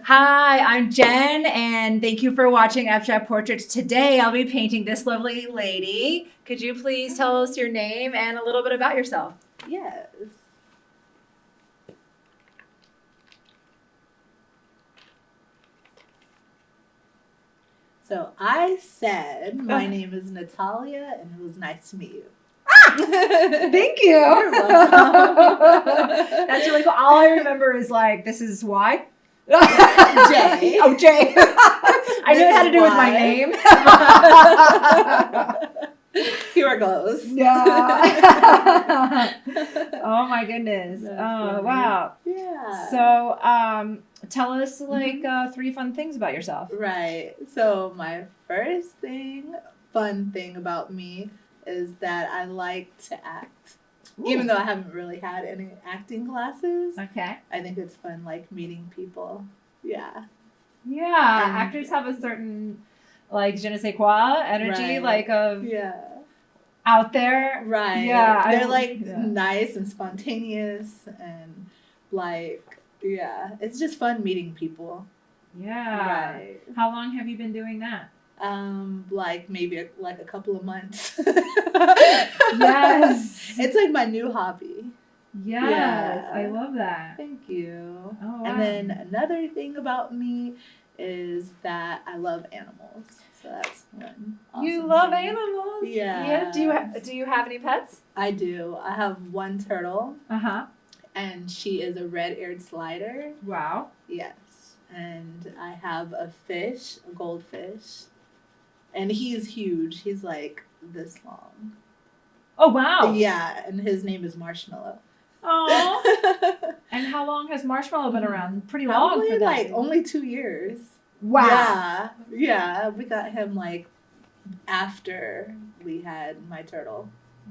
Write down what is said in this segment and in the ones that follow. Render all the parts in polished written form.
Hi, I'm Jen, and thank you for watching Abstract Portraits. Today, I'll be painting this lovely lady. Could you please tell us your name and a little bit about yourself? Yes. So I said, my name is Natalia, and it was nice to meet you. Thank you. You're welcome. That's really cool. All I remember is like, this is why. Jay. Oh, Jay. I knew it had to do with my name. You are close. Yeah. Oh my goodness. That's Oh, funny. wow. Yeah. So, tell us like 3 fun things about yourself. Right. So my first fun thing about me is that I like to act. Even though I haven't really had any acting classes, Okay. I think it's fun, like, meeting people. Yeah. Yeah, And- actors have a certain like je ne sais quoi energy, Right. like of Yeah. out there. Right. Yeah, They're, yeah. nice and spontaneous and, like, yeah. It's just fun meeting people. Yeah. Right. How long have you been doing that? Like, maybe, a couple of months. Yes. It's, like, my new hobby. Yes, Yeah. I love that. Thank you. Oh, wow. And then another thing about me is that I love animals. So that's one. You awesome love thing. animals? Yeah. Do you have any pets? I do. I have one turtle, Uh-huh. and she is a red-eared slider. Wow. Yes. And I have a fish, a goldfish. And he's huge. He's like this long. Oh, wow. Yeah, and his name is Marshmallow. Oh. And how long has Marshmallow been around? Pretty long Probably for that. like only 2 years. Wow. Yeah. Yeah. We got him like after we had my turtle.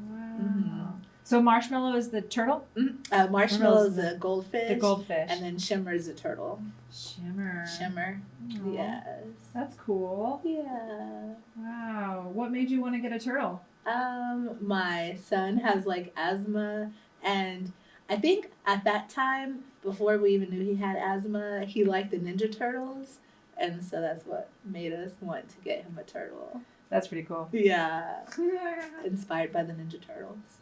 Wow. Mhm. So Marshmallow is the turtle? Marshmallow is a goldfish. The goldfish. And then Shimmer is a turtle. Shimmer. Aw, Yes. That's cool. Yeah. Wow. What made you want to get a turtle? My son has like asthma, and I think at that time, before we even knew he had asthma, he liked the Ninja Turtles, and so that's what made us want to get him a turtle. That's pretty cool. Yeah. Inspired by the Ninja Turtles.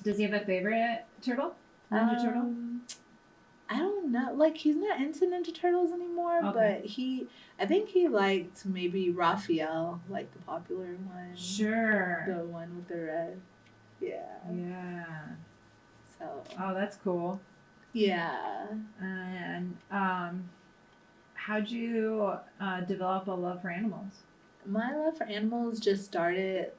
Does he have a favorite turtle? Ninja turtle? I don't know. Like, he's not into Ninja Turtles anymore, Okay. but I think he liked maybe Raphael, like the popular one. Sure. The one with the red. Yeah. Yeah. So, Oh, that's cool. yeah. And how'd you develop a love for animals? My love for animals just started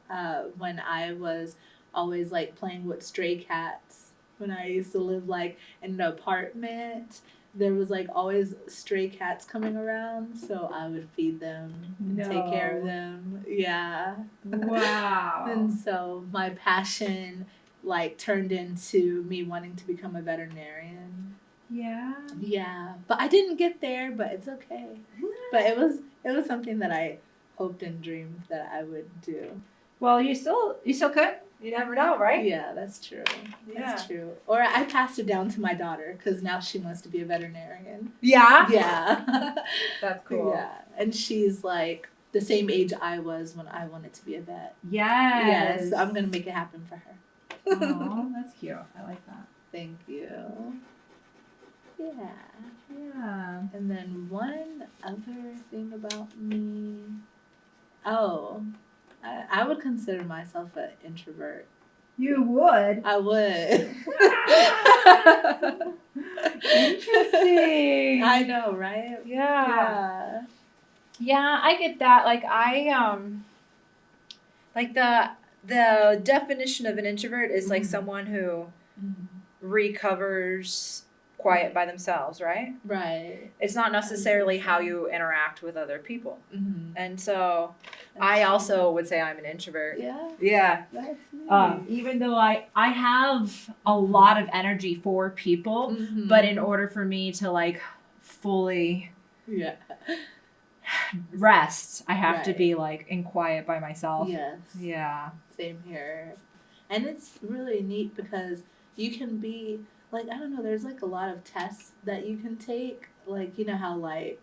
when I was always like playing with stray cats. When I used to live like in an apartment, there was like always stray cats coming around, so I would feed them and take care of No. them. Yeah. Wow. And so my passion like turned into me wanting to become a veterinarian. Yeah. Yeah, but I didn't get there, but it's okay. But it was something that I hoped and dreamed that I would do. Well, you still could. You never know, right? Yeah, that's true. That's Yeah. true. Or I passed it down to my daughter because now she wants to be a veterinarian. Yeah. Yeah. That's cool. Yeah, and she's like the same age I was when I wanted to be a vet. Yes. Yes, I'm gonna make it happen for her. Oh, that's cute. I like that. Thank you. Yeah. Yeah. And then one other thing about me. Oh, I would consider myself an introvert. You would. I would. Interesting. I know, right? Yeah. Yeah, I get that. Like like the definition of an introvert is like Mhm. someone who Mhm. recovers quiet by themselves, right? Right. It's not necessarily how you interact with other people. Mm-hmm. And so I also would say I'm an introvert. Yeah, Yeah. that's me. Even though I have a lot of energy for people, Mhm. but in order for me to like fully Yeah. rest, I have to Right. be like in quiet by myself. Yes. Yeah. Same here. And it's really neat because you can be like, I don't know, there's like a lot of tests that you can take like, you know how like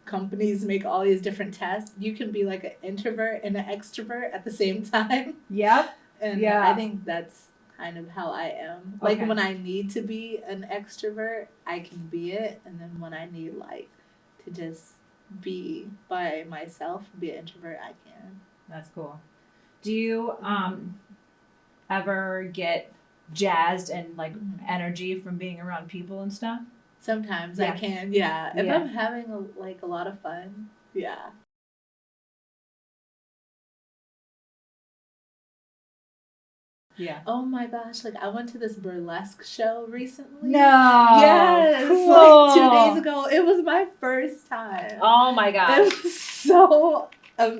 companies make all these different tests. You can be like an introvert and an extrovert at the same time. Yep. And Yeah. I think that's kind of how I am. Like Okay. when I need to be an extrovert, I can be it. And then when I need like to just be by myself, be an introvert, I can. That's cool. Do you ever get jazzed and like energy from being around people and stuff? Sometimes Yeah. I can, yeah. If Yeah. I'm having a lot of fun, yeah. Yeah. Oh my gosh, like I went to this burlesque show recently. No. Yes, Cool. like 2 days ago. It was my first time. Oh my It gosh. was so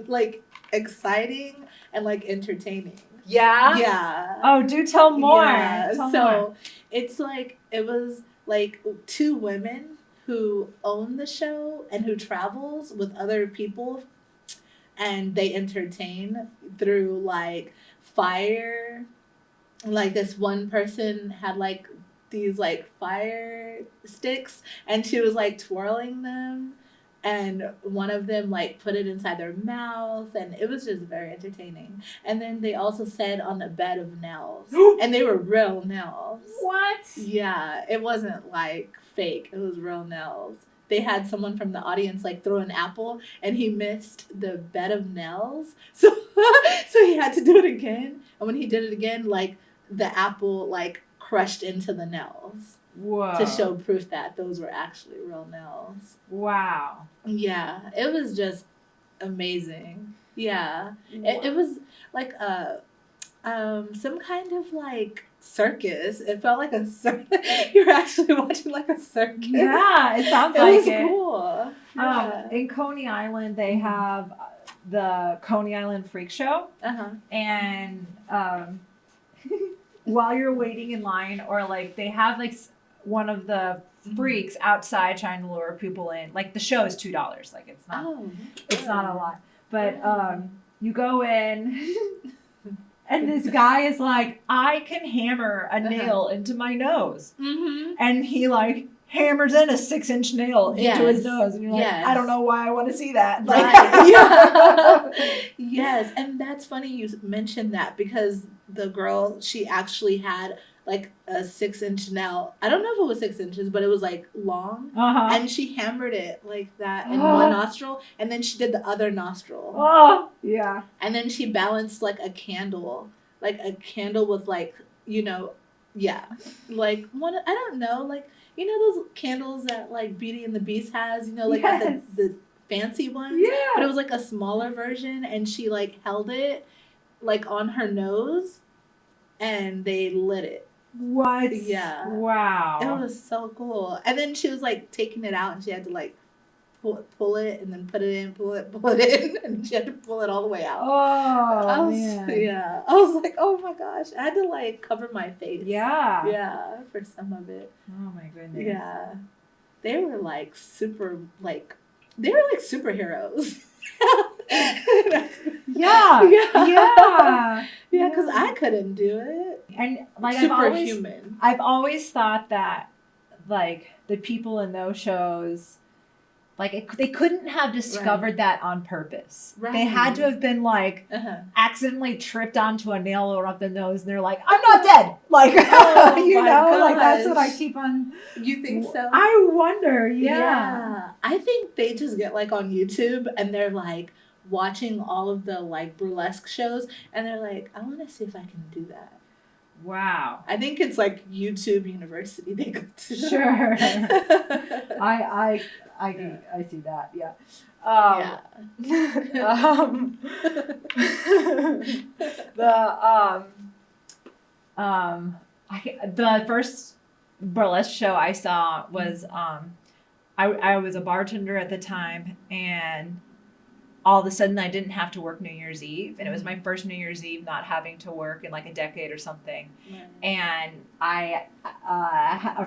like exciting and like entertaining. Yeah? Yeah. Oh, do tell more. Yeah. Tell So more. it's like it was like two women who own the show and who travels with other people, and they entertain through like fire. Like this one person had like these like fire sticks, and she was like twirling them, and one of them like put it inside their mouth, and it was just very entertaining. And then they also said on the bed of nails, and they were real nails. What? Yeah, it wasn't like fake, it was real nails. They had someone from the audience like throw an apple, and he missed the bed of nails, so so he had to do it again. And when he did it again, like the apple like crushed into the nails Whoa. to show proof that those were actually real nails. Wow. Yeah, it was just amazing. Yeah, it was like some kind of like circus. It felt like a circus. You're actually watching like a circus. Yeah, it sounds It like was it. cool. Yeah. In Coney Island, they have the Coney Island Freak Show, Uh-huh. and while you're waiting in line, or like they have like one of the freaks outside trying to lure people in. Like the show is $2. Like it's not, it's not a lot, but you go in. And this guy is like, I can hammer a nail into my nose. Mm-hmm. And he like hammers in a 6-inch nail into his nose. And you're like, I don't know why I want to see that. Like, right. Yeah. Yes. And that's funny you mentioned that, because the girl, she actually had like a 6-inch nail. I don't know if it was 6 inches, but it was like long. Uh-huh. And she hammered it like that in one nostril, and then she did the other nostril. Oh, yeah. And then she balanced like a candle with like, you know, yeah, like one, I don't know, like, you know, those candles that like Beauty and the Beast has, you know, like Yes. the fancy ones. Yeah. But it was like a smaller version, and she like held it like on her nose, and they lit it. What? Yeah. Wow. It was so cool. And then she was like taking it out, and she had to like pull it and then put it in, pull it in, and she had to pull it all the way out. Oh, man. Yeah. I was like, oh my gosh. I had to like cover my face. Yeah. Yeah, for some of it. Oh, my goodness. Yeah. They were like they were like superheroes. Yeah. Yeah. Yeah. Yeah, because I couldn't do it. And like Superhuman. I've always thought that like the people in those shows, like they couldn't have discovered that on purpose. Right. They had to have been like Uh-huh. accidentally tripped onto a nail or up the nose, and they're like, I'm not dead. Like, Oh you my know, like that's what I gosh. keep on. You think so? I wonder. Yeah. I think they just get like on YouTube, and they're like watching all of the like burlesque shows, and they're like, I want to see if I can do that. Wow. I think it's like YouTube University they go to. Sure. I see that. Yeah. Yeah. The first burlesque show I saw was I was a bartender at the time, and all of a sudden I didn't have to work New Year's Eve, and it was my first New Year's Eve not having to work in like a decade or something. And a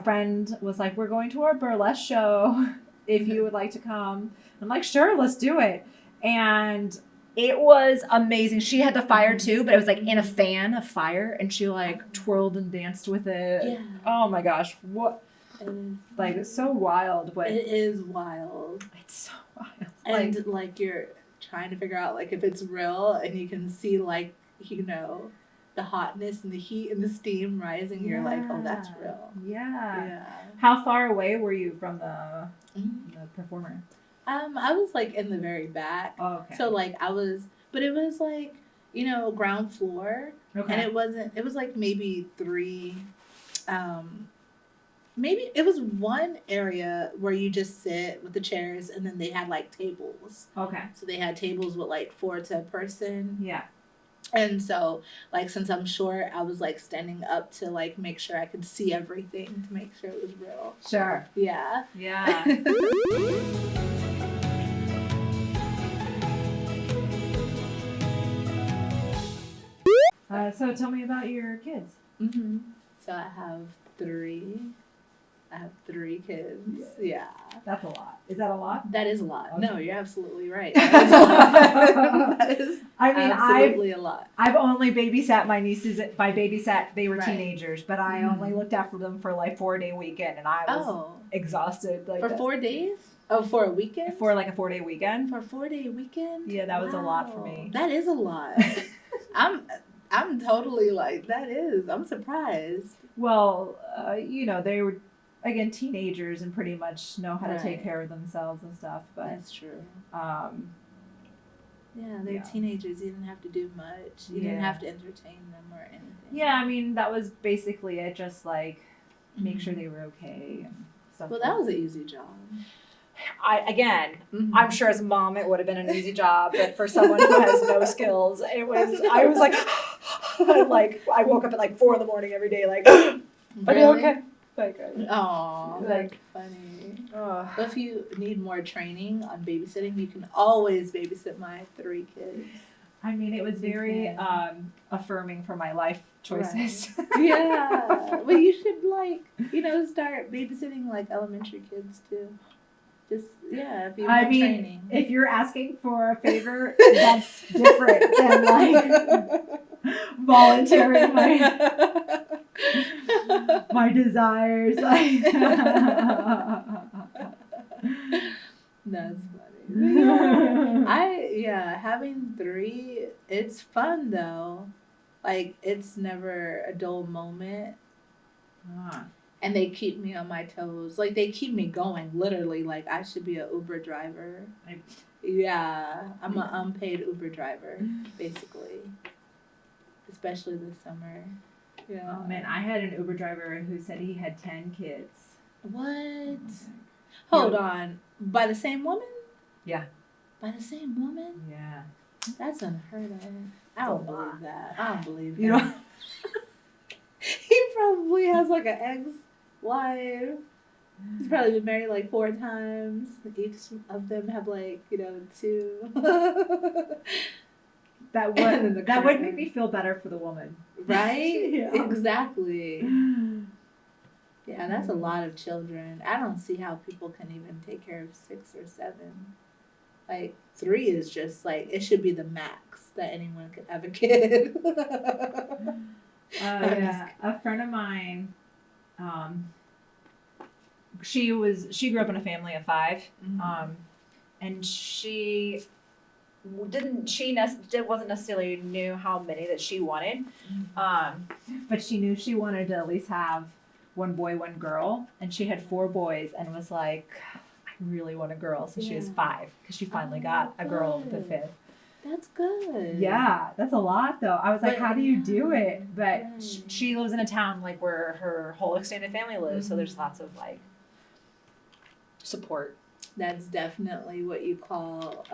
friend was like, we're going to our burlesque show if you would like to come. I'm like, sure, let's do it. And it was amazing. She had the fire too, but it was like in a fan of fire, and she like twirled and danced with it. Yeah. Oh my gosh. What? Like, it's so wild. What It is wild. It's so wild. And like you're trying to figure out like if it's real, and you can see like, you know, the hotness and the heat and the steam rising. You're like, oh, that's real. Yeah. How far away were you from the performer? I was like in the very back. Oh, okay. So like but it was like, you know, ground floor. Okay. And it was like maybe maybe it was one area where you just sit with the chairs, and then they had like tables. Okay. So they had tables with like 4 to a person. Yeah. And so, like, since I'm short, I was like standing up to like make sure I could see everything to make sure it was real. Sure. Yeah. Yeah. So tell me about your kids. Mm-hmm. So I have 3. I have 3 kids. Yeah. That's a lot. Is that a lot? That is a lot. Okay. No, you're absolutely right. That is a lot. That is absolutely a lot. I've only babysat my nieces. By babysat, they were Right. teenagers, but I only looked after them for like 4-day weekend, and I was exhausted. Like for 4 days? Oh, for a weekend? For like a 4-day weekend. For a 4-day weekend? Yeah, that was a lot for me. That is a lot. I'm totally like, I'm surprised. Well, you know, they were, again, teenagers and pretty much know how to take Right. care of themselves and stuff. But That's true. Yeah, they're Yeah. teenagers. You didn't have to do much. You didn't Yeah. have to entertain them or anything. yeah, I mean, that was basically it. Just like make sure Mhm. they were okay and stuff. Well, that was an easy job. I'm sure as a mom it would have been an easy job, but for someone who has no skills, I was like, like I woke up at like 4 a.m. every day, like, are you Really? okay? Like, Oh, that's Like- funny. Well, if you need more training on babysitting, you can always babysit my 3 kids. I mean, it was very affirming for my life choices. Yeah. Well, you should start babysitting like elementary kids too. Just if you want training. If you're asking for a favor, that's different than like volunteering my desires. That's funny. Having 3, it's fun though. Like, it's never a dull moment. And they keep me on my toes. Like, they keep me going, literally. Like, I should be an Uber driver. I'm an unpaid Uber driver, basically. Especially this summer. Yeah. Oh man, I had an Uber driver who said he had 10 kids. What? Hold on. By the same woman? Yeah. By the same woman? Yeah. That's unheard of. I don't believe that. I don't believe that. You know? He probably has like an ex-wife. He's probably been married like 4 times. Each of them have like, 2. That would make me feel better for the woman. Right? Yeah. Exactly. Yeah, that's a lot of children. I don't see how people can even take care of 6 or 7. Like, 3 is just like, it should be the max that anyone could have a kid. A friend of mine, she grew up in a family of 5, and she wasn't necessarily knew how many that she wanted, but she knew she wanted to at least have 1 boy, 1 girl, and she had 4 boys and was like, I really want a girl, so she was 5 because she finally got a girl with the 5th. That's good. Yeah, that's a lot though. I was like, how do you do it? But Right. she lives in a town like where her whole extended family lives, so there's lots of like support. That's definitely what you call,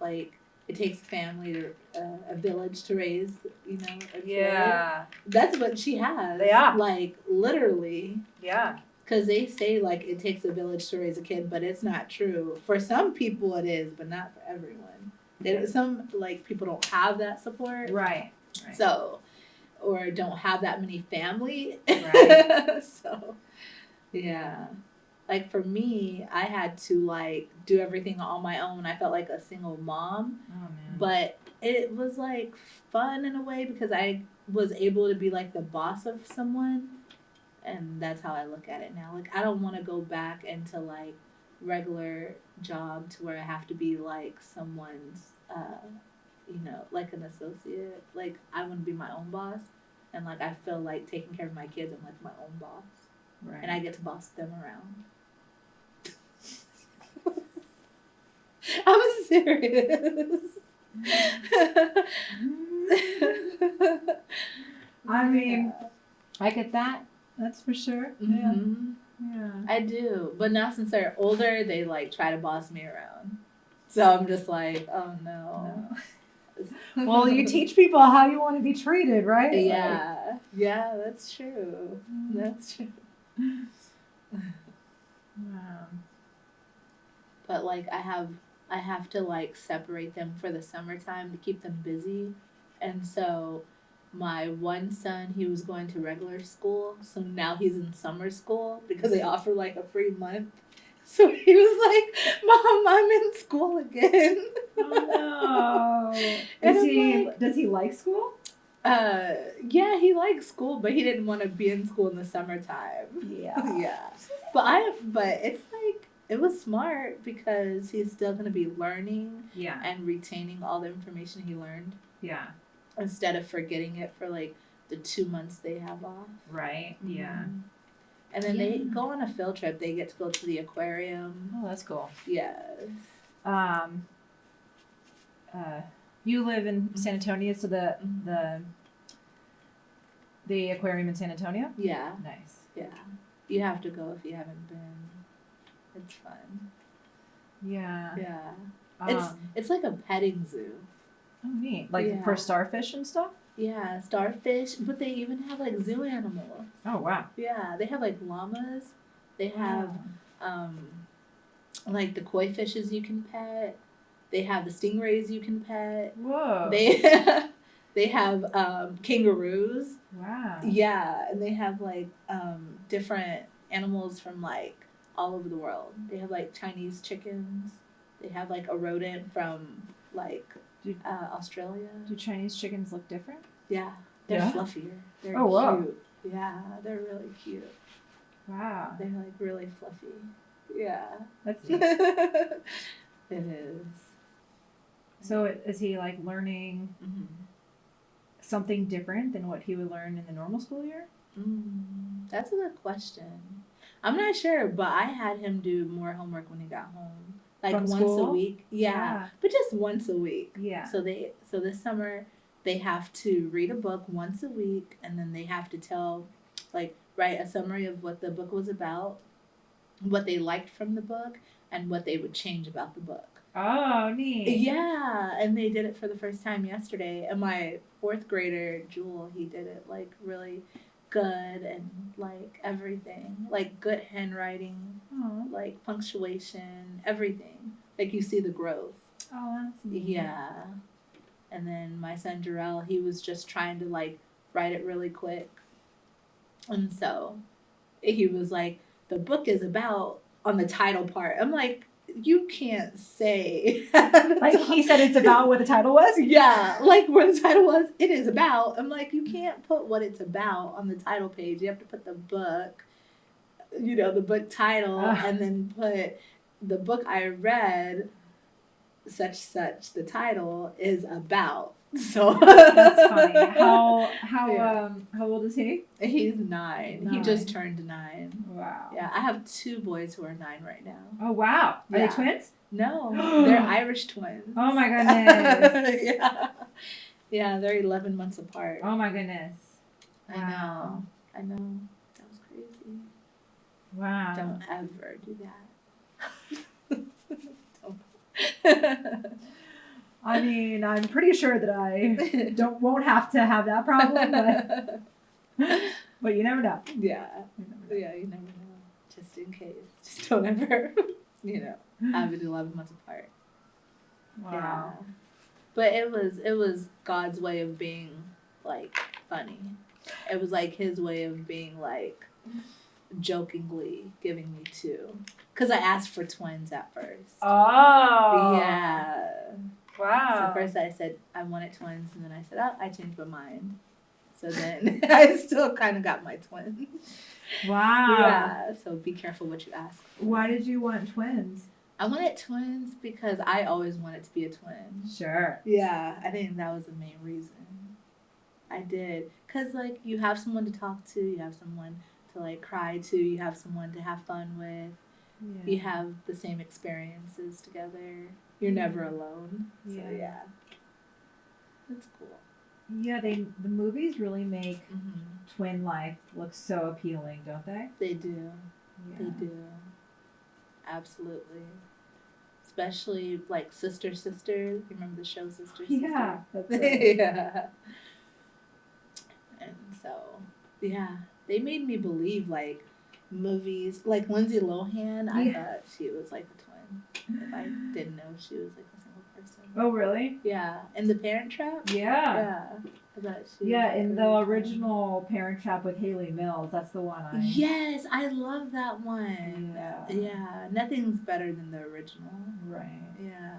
like, it takes a family, a village to raise, a kid. That's what she has. Yeah. Like, literally. Yeah. Because they say, like, it takes a village to raise a kid, but it's not true. For some people it is, but not for everyone. Some, like, people don't have that support. Right. So, or don't have that many family. Right. So, yeah. Like, for me, I had to, like, do everything on my own. I felt like a single mom. Oh man. But it was, like, fun in a way because I was able to be, like, the boss of someone. And that's how I look at it now. Like, I don't want to go back into like regular job to where I have to be like someone's, like an associate. Like, I want to be my own boss. And like, I feel like taking care of my kids, I'm like my own boss. Right. And I get to boss them around. I'm serious. I mean, I get that. That's for sure. Mm-hmm. Yeah. I do. But now since they're older, they like try to boss me around. So I'm just like, oh no. Well, you teach people how you want to be treated, right? Yeah. Yeah, that's true. That's true. But like I have to like separate them for the summertime to keep them busy. And so my one son, he was going to regular school, so now he's in summer school because they offer like a free month. So he was like, "Mom, I'm in school again." Oh no! Does he like school? Yeah, he likes school, but he didn't want to be in school in the summertime. Yeah. Yeah, but it's like it was smart because he's still gonna be learning and retaining all the information he learned. Yeah. Instead of forgetting it for like the 2 months they have off. Right. Mm-hmm. Yeah. And then they go on a field trip. They get to go to the aquarium. Oh, that's cool. Yes. You live in San Antonio, so the aquarium in San Antonio? Yeah. Nice. Yeah. You have to go if you haven't been. It's fun. Yeah. Yeah. It's like a petting zoo. Oh, neat. Like for starfish and stuff? Yeah, starfish, but they even have like zoo animals. Oh, wow. Yeah, they have like llamas. They have like the koi fishes you can pet. They have the stingrays you can pet. Whoa. They have kangaroos. Wow. Yeah, and they have like different animals from like all over the world. They have like Chinese chickens. They have like a rodent from like Australia. Do Chinese chickens look different? Yeah, they're fluffier. They're cute. Wow. Yeah, they're really cute. Wow. They're like really fluffy. Yeah. That's neat. It is. So is he like learning something different than what he would learn in the normal school year? That's a good question. I'm not sure, but I had him do more homework when he got home. Like From once school? a week. Yeah. But just once a week. Yeah. So this summer they have to read a book once a week, and then they have to write a summary of what the book was about, what they liked from the book, and what they would change about the book. Oh, neat. Yeah, and they did it for the first time yesterday. And my 4th grader, Jewel, he did it like really good and like everything. Like good handwriting, like punctuation, everything. Like you see the growth. Oh, that's neat. Yeah. And then my son Jarrell, he was just trying to like write it really quick. And so he was like, the book is about on the title part. I'm like, you can't say. Like he said it's about what the title was? Yeah, like where the title was, it is about. I'm like, you can't put what it's about on the title page. You have to put the book, the book title, and then put the book I read, such, the title is about. So that's funny. How old is he? He's 9. He just turned 9. Wow. Yeah, I have 2 boys who are 9 right now. Oh wow. Are they twins? No, they're Irish twins. Oh my goodness. Yeah, they're 11 months apart. Oh my goodness. Wow. I know. That was crazy. Wow. Don't ever do that. I mean, I'm pretty sure that I won't have to have that problem, but you never know. Yeah. Yeah, you never know. Just in case. Just don't ever, have it 11 months apart. Wow. Yeah. But it was God's way of being like funny. It was like his way of being like jokingly giving me 2. Because I asked for twins at first. Oh. Yeah. Wow. So first I said I wanted twins, and then I said, I changed my mind. So then I still kind of got my twins. Wow. Yeah, so be careful what you ask for. Why did you want twins? I wanted twins because I always wanted to be a twin. Sure. Yeah, I think that was the main reason. I did. Because, like, you have someone to talk to, you have someone to, like, cry to, you have someone to have fun with, Yeah. you have the same experiences together. You're never alone. So, yeah. It's cool. Yeah, the movies really make Mm-hmm. twin life look so appealing, don't they? They do. Yeah. They do. Absolutely. Especially like Sister. You remember the show Sister? Yeah. That's right. Yeah. And so, yeah, they made me believe like movies like Lindsay Lohan. I thought she was like a twin. If I didn't know she was like a single person. Oh, really? Yeah. In The Parent Trap. Yeah. Yeah. I thought she was, Yeah, like, in a the really twin. original Parent Trap with Haley Mills, that's the one I. Yes, I love that one. Yeah. Yeah, nothing's better than the original. Right. Yeah.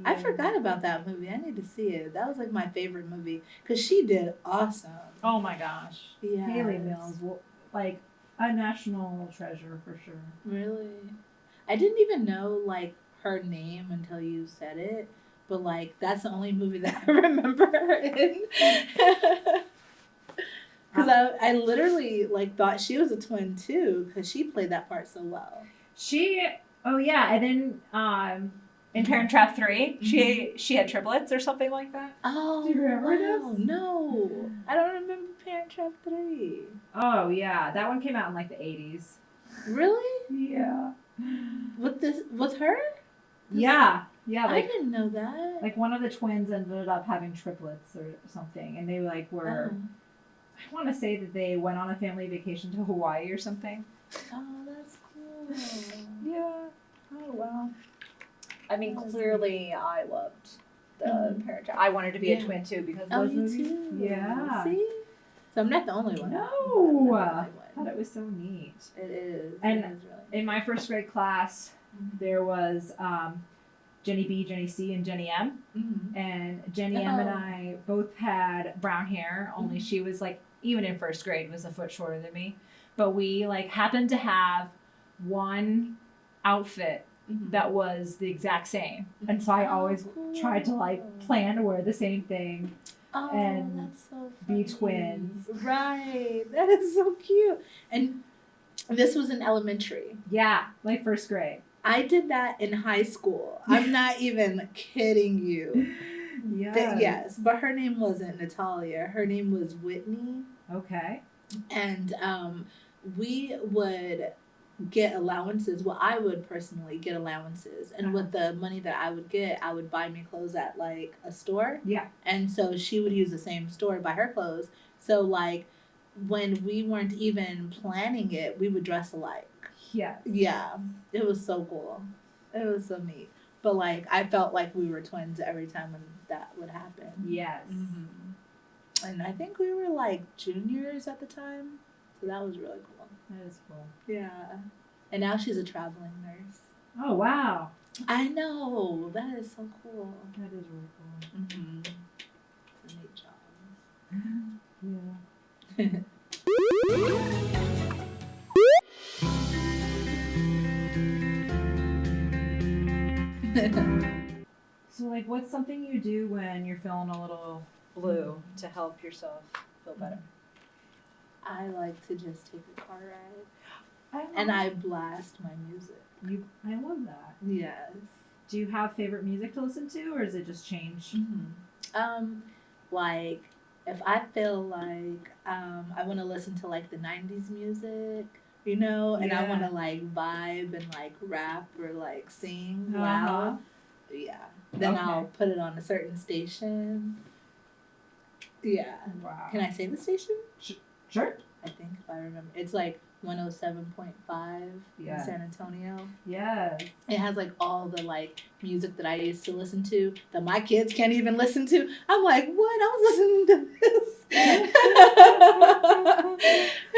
I forgot about that movie. I need to see it. That was like my favorite movie because she did awesome. Oh my gosh. Yeah. Haley Mills, like a national treasure for sure. Really? I didn't even know like her name until you said it, but like that's the only movie that I remember her in. Because I literally like thought she was a twin too because she played that part so well. Oh yeah, and then in Parent Trap 3, she had triplets or something like that. Oh, do you remember this? No, I don't remember Parent Trap 3. Oh yeah, that one came out in like the 80s. Really? Yeah. With her? Yeah, I didn't know that. like one of the twins ended up having triplets or something, and they like were. I want to say that they went on a family vacation to Hawaii or something. Oh, that's cool. Yeah. Oh wow. I mean, clearly, I loved the Parent Trap. I wanted to be a twin too because of those movies. Too. Yeah. See? So I'm not the only one. No. I thought it was so neat. It is. And it is really in my first grade class, there was Jenny B, Jenny C, and Jenny M. Mm-hmm. And Jenny M and I both had brown hair, only she was like, even in first grade, was a foot shorter than me. But we like happened to have one outfit that was the exact same. And so I always tried to like plan to wear the same thing and that's so be funny. twins. Right. That is so cute. And this was in elementary. Yeah, like first grade. I did that in high school. I'm not even kidding you. Yes, but her name wasn't Natalia. Her name was Whitney. Okay. And we would get allowances. Well, I would personally get allowances. And with the money that I would get, I would buy me clothes at like a store. Yeah. And so she would use the same store to buy her clothes. So like when we weren't even planning it, we would dress alike. Yes. Yeah. It was so cool. It was so neat. But like I felt like we were twins every time when that would happen. Yes. Mm-hmm. And I think we were like juniors at the time. So that was really cool. That is cool. Yeah. And now she's a traveling nurse. Oh, wow. I know. That is so cool. That is really cool. Mm-hmm. It's a neat job. Yeah. So, like, what's something you do when you're feeling a little blue to help yourself feel better? I like to just take a car ride. I blast my music. I love that. Yes. Do you have favorite music to listen to, or does it just change? Mm-hmm. Like, if I feel like I want to listen to, like, the 90s music, you know, and I want to, like, vibe and, like, rap or, like, sing loud, yeah. Then I'll put it on a certain station. Yeah. Wow. Can I say the station? Sure. I think, if I remember. It's, like, 107.5 in San Antonio. Yes. It has like all the like music that I used to listen to that my kids can't even listen to. I'm like, what? I was listening to this.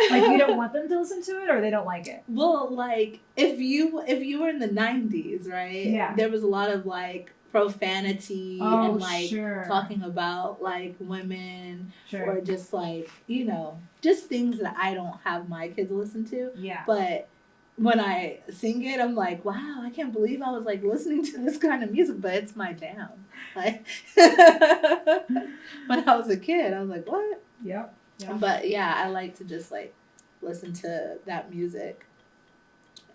Like you don't want them to listen to it, or they don't like it? Well, like if you were in the 90s, right? Yeah. There was a lot of like profanity Oh, and like sure. talking about like women Sure. or just like, just things that I don't have my kids listen to. Yeah. But when I sing it, I'm like, wow, I can't believe I was like listening to this kind of music, but it's my jam. Like when I was a kid, I was like, what? Yep. But yeah, I like to just like listen to that music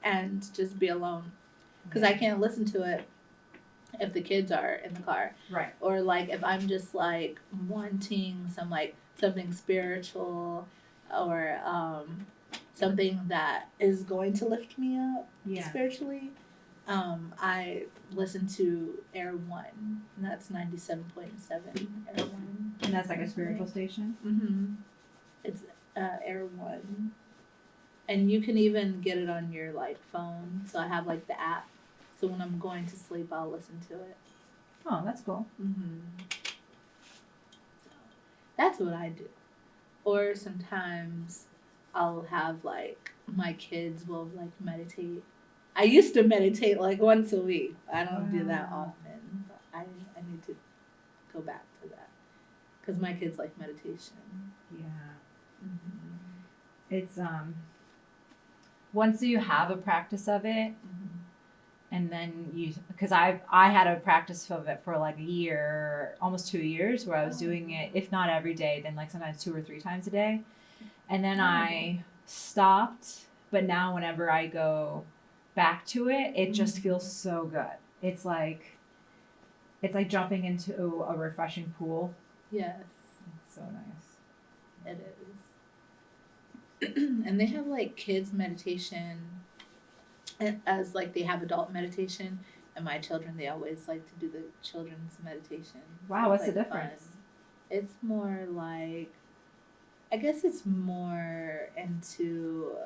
and just be alone because I can't listen to it if the kids are in the car. Right. Or like if I'm just like wanting something spiritual or something that is going to lift me up spiritually. I listen to Air One, and that's 97.7 Air One. And that's like a spiritual station? Mm-hmm. It's Air One. And you can even get it on your like phone. So I have like the app. So when I'm going to sleep, I'll listen to it. Oh, that's cool. Mm-hmm. So that's what I do. Or sometimes I'll have like my kids will like meditate. I used to meditate like once a week. I don't do that often. But I need to go back to that because my kids like meditation. Yeah. Mm-hmm. It's once you have a practice of it, and then because I had a practice of it for like a year, almost 2 years, where I was doing it, if not every day, then like sometimes 2 or 3 times a day, and then I stopped. But now whenever I go back to it, it just feels so good. It's like jumping into a refreshing pool. Yes. It's so nice. It is. And they have like kids meditation as like they have adult meditation, and my children, they always like to do the children's meditation. Wow, what's like the difference? Fun. It's more like, I guess it's more into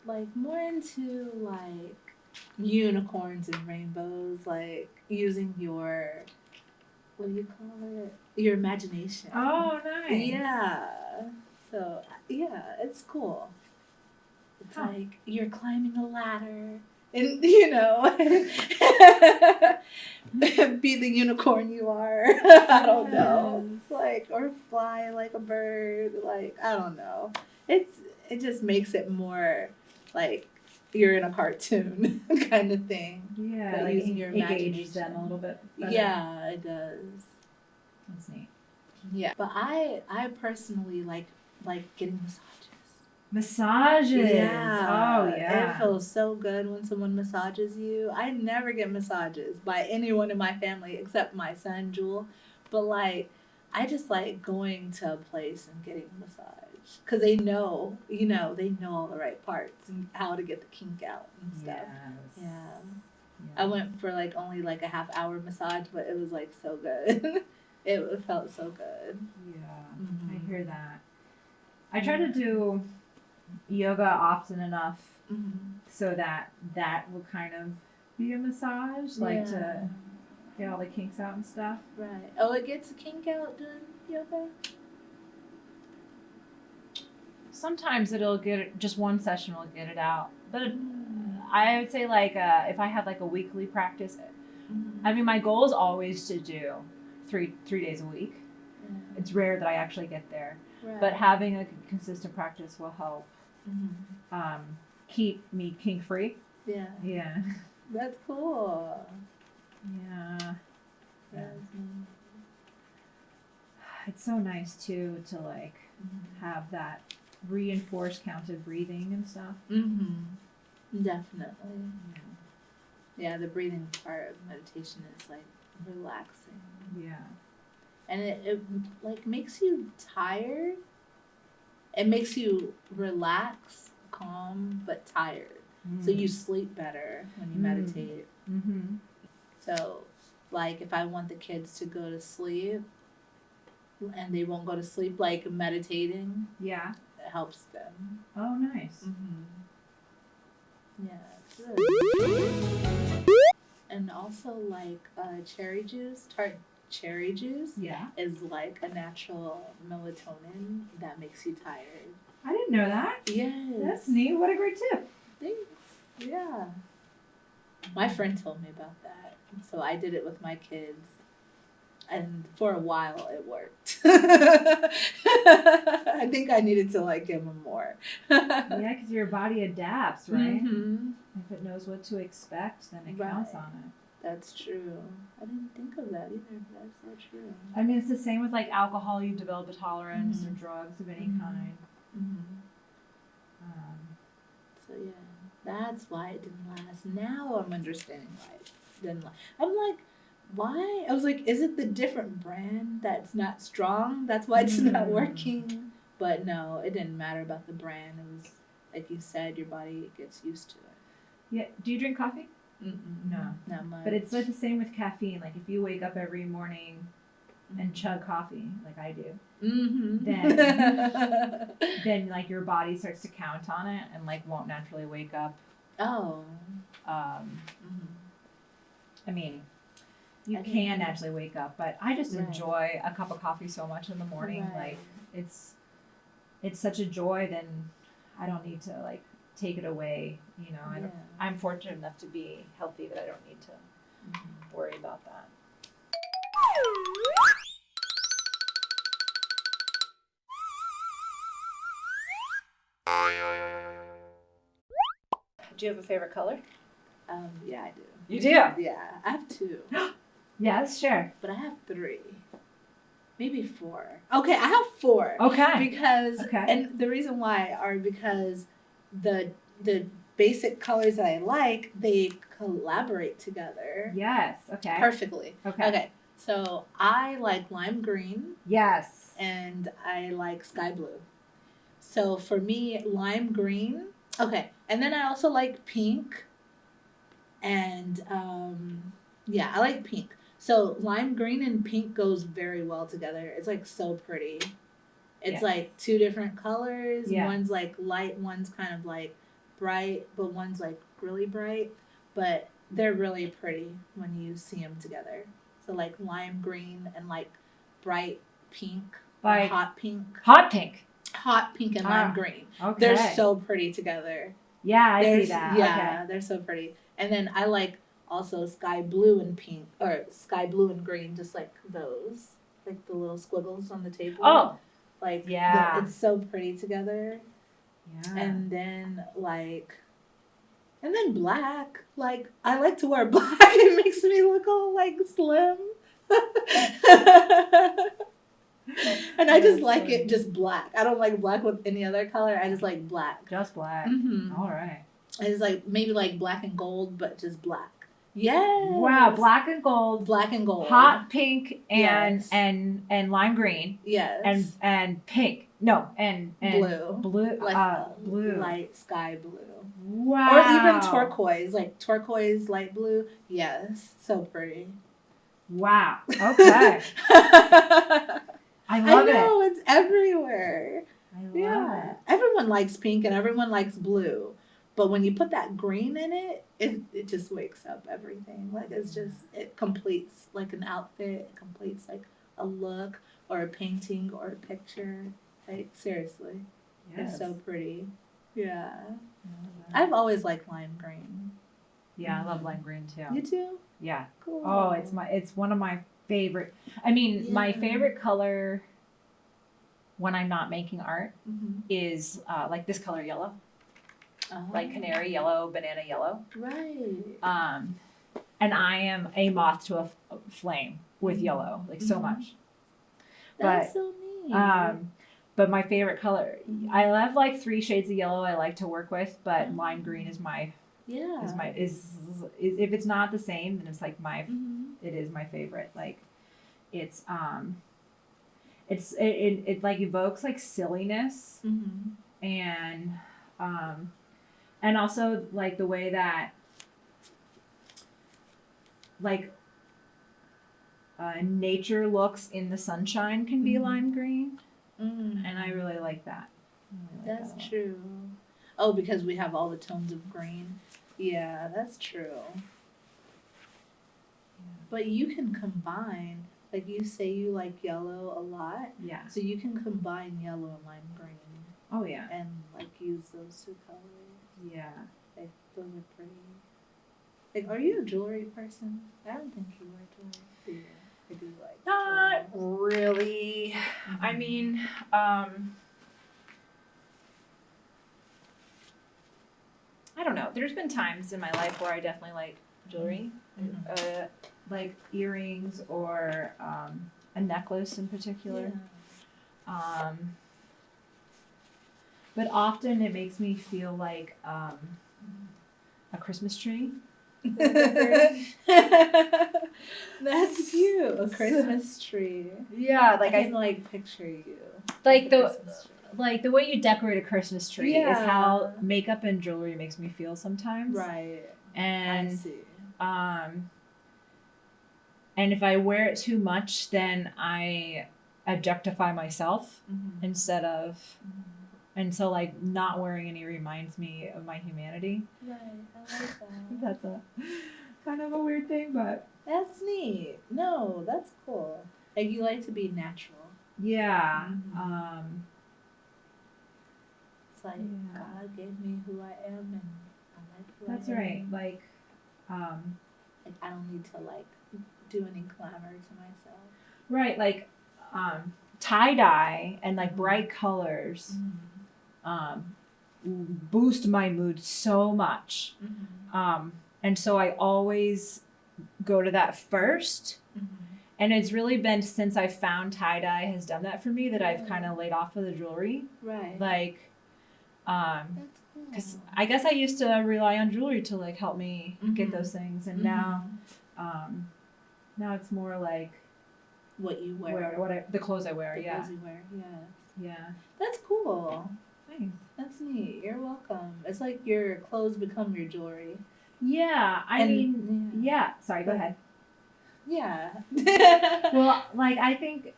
like unicorns and rainbows, like using your, what do you call it? Your imagination. Oh, nice. Yeah. So, yeah, it's cool. It's like you're climbing a ladder and, be the unicorn you are. I don't know. Like, or fly like a bird. Like, I don't know. It just makes it more like you're in a cartoon kind of thing. Yeah, like using your imagination. Engages them a little bit better. Yeah, it does. That's neat. Yeah, but I personally like getting massages. Yeah. Oh yeah. It feels so good when someone massages you. I never get massages by anyone in my family except my son Jewel, but like I just like going to a place and getting a massage because they know, they know all the right parts and how to get the kink out and stuff. Yes. Yeah. I went for like only like a half-hour massage, but it was like so good. It felt so good. Yeah, I hear that. I try to do yoga often enough so that will kind of be a massage, like to get all the kinks out and stuff. Right. Oh, it gets a kink out doing yoga? Sometimes just one session will get it out. But I would say like if I have like a weekly practice, I mean my goal is always to do 3 days a week. It's rare that I actually get there. Right. But having a consistent practice will help keep me kink free. Yeah. Yeah. That's cool. Yeah. It's so nice too to like have that reinforced counted breathing and stuff. Definitely. Yeah, the breathing part of meditation is like relaxing. Yeah. And it like makes you tired. It makes you relax, calm, but tired. So you sleep better when you meditate. So like if I want the kids to go to sleep and they won't go to sleep like meditating, it helps them. Oh, nice. Yeah, it's really good. And also like cherry juice, tart cherry juice is like a natural melatonin that makes you tired. I didn't know that. Yes. That's neat. What a great tip. Thanks. Yeah. My friend told me about that. So I did it with my kids. And for a while it worked. I think I needed to like give them more. Yeah, because your body adapts, right? Mm-hmm. If it knows what to expect, then it Right. counts on it. That's true. I didn't think of that either. That's so true. I mean, it's the same with like alcohol. You develop a tolerance, or Mhm. drugs of any Mhm. kind. Mm-hmm. So yeah, that's why it didn't last. Now I'm understanding why it didn't last. I'm like, why? I was like, is it the different brand that's not strong? That's why it's not working. But no, it didn't matter about the brand. It was like you said, your body gets used to it. Yeah. Do you drink coffee? Mm-mm, No. not much. But it's like the same with caffeine. Like if you wake up every morning and chug coffee, like I do, mm-hmm. then like your body starts to count on it and like won't naturally wake up. Oh. Mm-hmm. I mean, you can naturally wake up, but I just enjoy a cup of coffee so much in the morning. Right. Like it's such a joy. Then I don't need to like take it away. You know, I'm fortunate enough to be healthy that I don't need to worry about that. Do you have a favorite color? Yeah, I do. You do? Yeah, I have 2. Yes, sure. But I have 3. Maybe 4. Okay, I have 4. Okay. Because and the reason why are because the basic colors that I like, they collaborate together. Yes. Okay. Perfectly. Okay. Okay. So I like lime green. Yes. And I like sky blue. So for me, lime green. Okay. And then I also like pink. And yeah, I like pink. So lime green and pink goes very well together. It's like so pretty. It's like 2 different colors. Yeah. One's like light, one's kind of like bright, but one's like really bright. But they're really pretty when you see them together. So like lime green and like bright pink, like hot pink. Hot pink. Hot pink and lime green. Okay. They're so pretty together. Yeah, I see that. Yeah, they're so pretty. And then I like also sky blue and pink, or sky blue and green, just like those, like the little squiggles on the table. Oh, like it's so pretty together. Yeah. And then black. Like I like to wear black. It makes me look all like slim. And I just like it just black. I don't like black with any other color. I just like black. Just black. Mm-hmm. All right. It's like maybe like black and gold, but just black. Yes. Wow, black and gold. Black and gold. Hot pink and and lime green. Yes. And pink. No, and blue. Blue. Like blue. Light sky blue. Wow. Or even turquoise, like turquoise light blue. Yes. So pretty. Wow. Okay. I love it. I know, it's everywhere. I love it. Everyone likes pink and everyone likes blue. But when you put that green in it, it just wakes up everything. Like it completes like an outfit, it completes like a look or a painting or a picture. Like seriously. Yes. It's so pretty. Yeah. I've always liked lime green. Yeah, I love lime green too. You too? Yeah. Cool. Oh, it's one of my favorite. I mean, my favorite color when I'm not making art is like this color yellow. Like canary yellow, banana yellow. Right. And I am a moth to a flame with yellow, like so much. That's so neat. But my favorite color, I have like 3 shades of yellow I like to work with, but lime green is my is if it's not the same, then it's like it is my favorite. Like it like evokes like silliness and also like the way that like nature looks in the sunshine can be lime green. And I really like that. That's true. Oh, because we have all the tones of green. Yeah, that's true. Yeah. But you can combine, like you say you like yellow a lot. Yeah. So you can combine yellow and lime green. Oh, yeah. And like use those 2 colors. Yeah. Like those are pretty. Like, are you a jewelry person? I don't think you wear jewelry. Do you? I do like Not jewelry. really. I mean, I don't know. There's been times in my life where I definitely like jewelry, like earrings or a necklace in particular. Yeah. But often it makes me feel like a Christmas tree. That's cute. A Christmas tree. Yeah, like I can like picture you. like with a the Christmas tree. like the way you decorate a Christmas tree is Yeah. how makeup and jewelry makes me feel sometimes. Right. I And see. and if I wear it too much, then I objectify myself instead of. And so, like, not wearing any reminds me of my humanity. Right. I like that. That's a kind of a weird thing, but That's neat. No, that's cool. Like, you like to be natural. yeah. It's like, Yeah. God gave me who I am, and I like who That's I am. right. Like, Like, I don't need to, like, do any glamour to myself. right, like, tie dye and like bright colors boost my mood so much. And so I always go to that first. And it's really been since I found tie dye has done that for me that I've kind of laid off of the jewelry. Right. Like, That's cool. because I guess I used to rely on jewelry to like help me get those things, and now it's more like what you wear. The clothes I wear. The Yeah. clothes you wear. Yeah. Yeah. That's cool. Thanks. That's neat. You're welcome. It's like your clothes become your jewelry. Yeah. I mean, yeah. Sorry. Go ahead. Yeah. Well, like I think,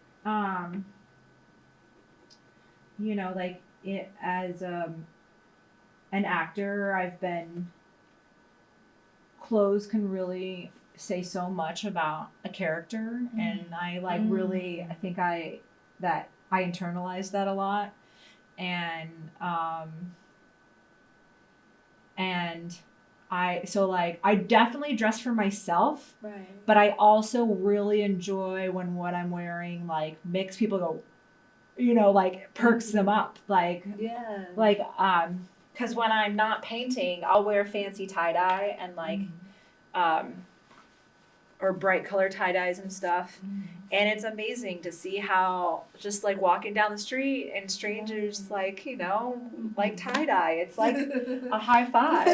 like it as an actor, I've been. Clothes can really say so much about a character, and I like really. I think I internalize that a lot, and I definitely dress for myself. Right. But I also really enjoy when what I'm wearing like makes people go, like perks them up. Like, yeah. Like, because when I'm not painting, I'll wear fancy tie dye and like, or bright color tie dyes and stuff. And it's amazing to see how just like walking down the street and strangers like, like tie dye. It's like a high five.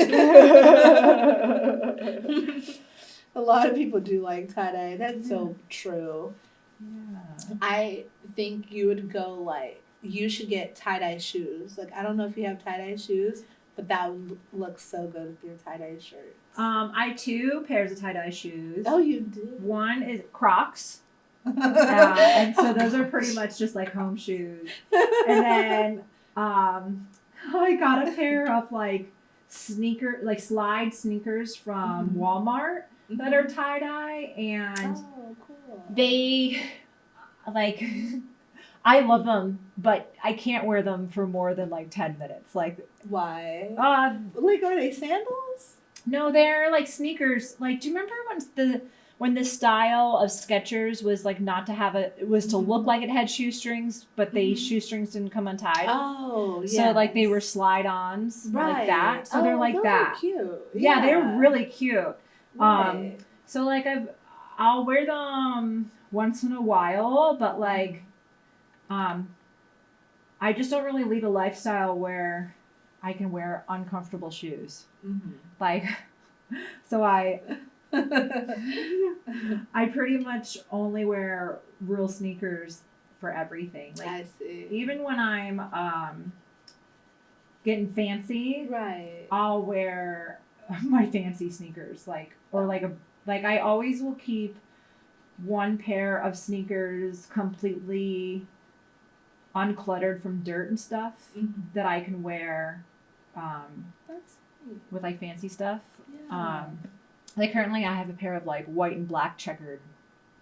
A lot of people do like tie-dye. That's so true. Yeah. I think you would go like, you should get tie-dye shoes. Like, I don't know if you have tie-dye shoes, but that would look so good with your tie-dye shirts. I have 2 pairs of tie-dye shoes. Oh, you do? One is Crocs. And so those are pretty much just like home shoes. And then I got a pair of like slide sneakers from Walmart that are tie-dye, and cool. they like I love them, but I can't wear them for more than like 10 minutes. Like, why? Like, are they sandals? No, they're like sneakers. Like, do you remember when the style of Skechers was like not to have it was to look like it had shoestrings, but the shoestrings didn't come untied. Oh, yeah. So like they were slide-ons, like that. So they're like those that. Are cute. Yeah, they're really cute. Right. So like I'll wear them once in a while, but like, I just don't really lead a lifestyle where I can wear uncomfortable shoes. Like, so I pretty much only wear real sneakers for everything. Like, I see. Even when I'm getting fancy, right, I'll wear my fancy sneakers. Like I always will keep one pair of sneakers completely uncluttered from dirt and stuff that I can wear that's neat. with like fancy stuff. Yeah. Like currently I have a pair of like white and black checkered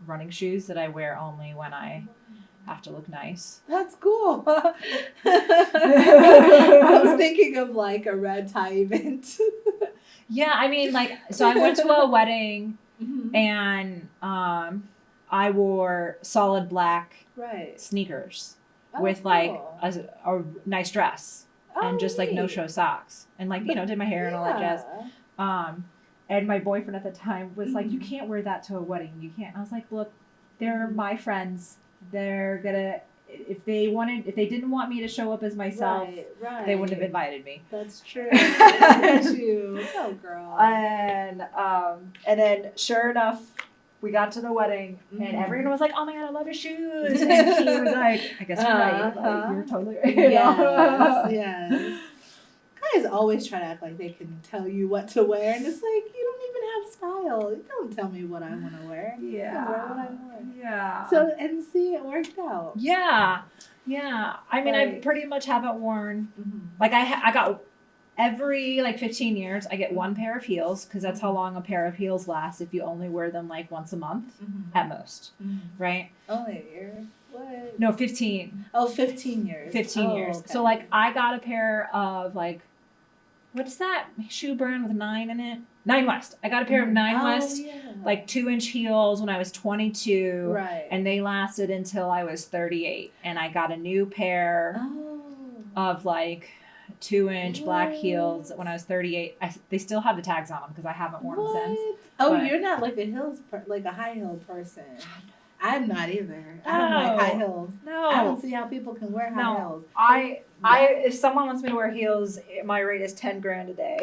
running shoes that I wear only when I have to look nice. That's cool. I was thinking of like a red tie event. Yeah, I mean, like, so I went to a wedding Mm-hmm. and I wore solid black Right. sneakers Oh, with like cool. a nice dress and Oh, just like no neat. show socks and like, you know, did my hair and all that jazz. And my boyfriend at the time was like, you can't wear that to a wedding. You can't. I was like, look, they're my friends. They're gonna, if they didn't want me to show up as myself, Right. they wouldn't have invited me. That's true. Look at you. Oh, girl. And then sure enough, we got to the wedding and everyone was like, oh my God, I love your shoes. And he was like, I guess you're right. Like, you're totally right. Yes, yes. Guys always try to act like they can tell you what to wear, and it's like, you don't even have style. You don't tell me what I want to wear. Yeah. I wear what I want. Yeah. So, and see, it worked out. Yeah. Yeah. I mean, I Like- pretty much haven't worn, Mm-hmm. like I got every like 15 years, I get one pair of heels because that's how long a pair of heels lasts if you only wear them like once a month Mm-hmm. at most. Mm-hmm. Right? Only a year? What? No, 15. Oh, 15 years. 15 Oh, years. okay. So like I got a pair of like, what's that shoe brand with 9 in it? Nine West. I got a pair of Nine West, yeah. like 2-inch heels when I was 22. Right. And they lasted until I was 38. And I got a new pair Oh. of like 2-inch black What? heels when I was 38. They still have the tags on them because I haven't worn them since. Oh, But- you're not like like a high heel person. I'm not either. I don't like high heels. I don't No. see how people can wear high No. heels. If someone wants me to wear heels, my rate is $10,000 a day.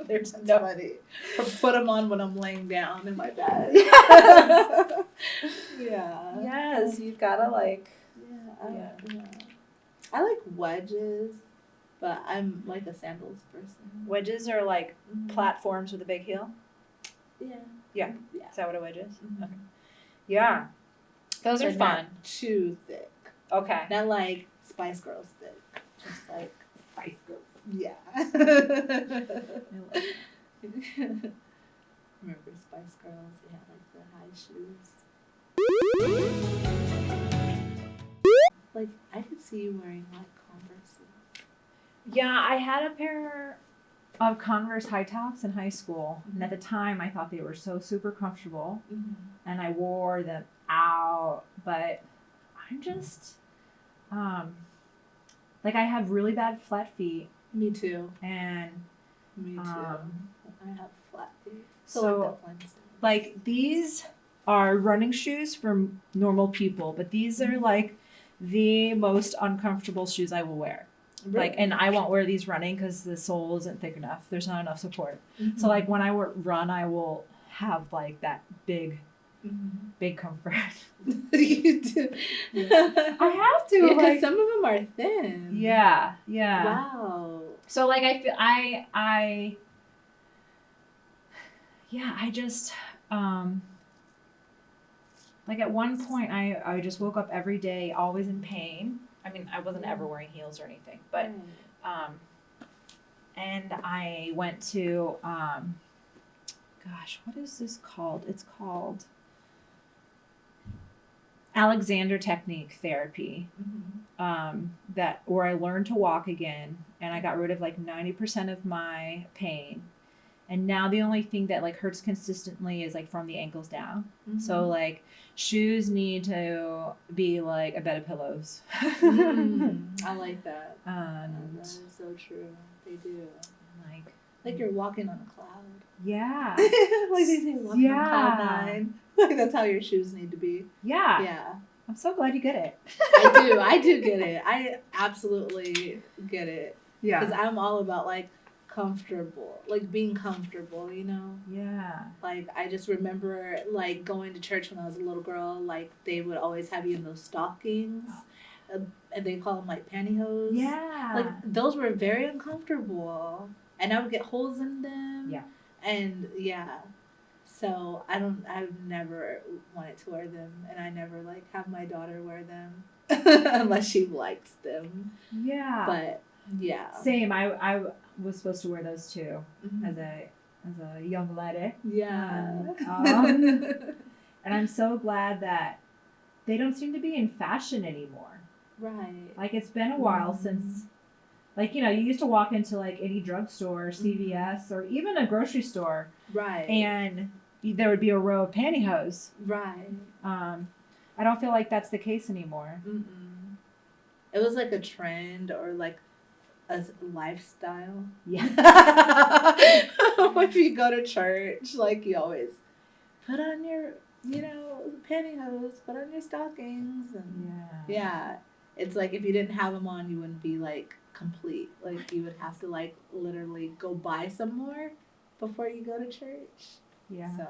There's That's no. funny. Put them on when I'm laying down in my bed. Yes. Yeah. Yes, you've gotta like. Yeah. I like wedges, but I'm like a sandals person. Wedges are like Mhm. platforms with a big heel. Yeah. Yeah. Yeah. Is that what a wedge is? Mhm. Okay. Yeah. Those are But fun. not too thick. Okay. Not like Spice Girls thick. Just like Spice Girls. yeah. Remember Spice Girls? They had like the high shoes. Like I could see you wearing like Converse. Yeah, I had a pair of Converse high tops in high school, and at the time I thought they were so super comfortable, and I wore them out. But I'm just, like I have really bad flat feet, Me too. and Me too. I have flat feet. so like these are running shoes for normal people, but these are like the most uncomfortable shoes I will wear. Like, and I won't wear these running because the sole isn't thick enough. There's not enough support. So like when I run, I will have like that big comfort. You do. I have to. Yeah, because like, some of them are thin. yeah. Wow. So like I feel I just like at one point I just woke up every day always in pain. I mean, I wasn't ever wearing heels or anything, but and I went to gosh, what is this called? It's called Alexander Technique Therapy. That where I learned to walk again, and I got rid of like 90% of my pain. And now the only thing that like hurts consistently is like from the ankles down. So like shoes need to be like a bed of pillows. I like that. And That is so true. They do. like You're walking on a cloud. yeah. Like they say, walking on cloud Yeah. 9. Like that's how your shoes need to be. Yeah. Yeah. I'm so glad you get it. I do get it. I absolutely get it. Because I'm all about like comfortable, like being comfortable, you know? Yeah. Like I just remember like going to church when I was a little girl, like they would always have you in those stockings. And they call them like pantyhose. Yeah. Like those were very uncomfortable. And I would get holes in them. Yeah. And yeah. So I've never wanted to wear them, and I never like have my daughter wear them unless she likes them. Yeah. But yeah. Same. I was supposed to wear those too Mhm. as a young lady. Yeah. And I'm so glad that they don't seem to be in fashion anymore. Right. Like it's been a while since like, you used to walk into like any drugstore, CVS, or even a grocery store, Right. and there would be a row of pantyhose. Right. I don't feel like that's the case anymore. Mm-mm. It was like a trend or like a lifestyle. Yeah. If you go to church, like you always put on your, pantyhose, put on your stockings, and yeah, it's like if you didn't have them on, you wouldn't be like complete. Like you would have to like literally go buy some more before you go to church. Yeah. So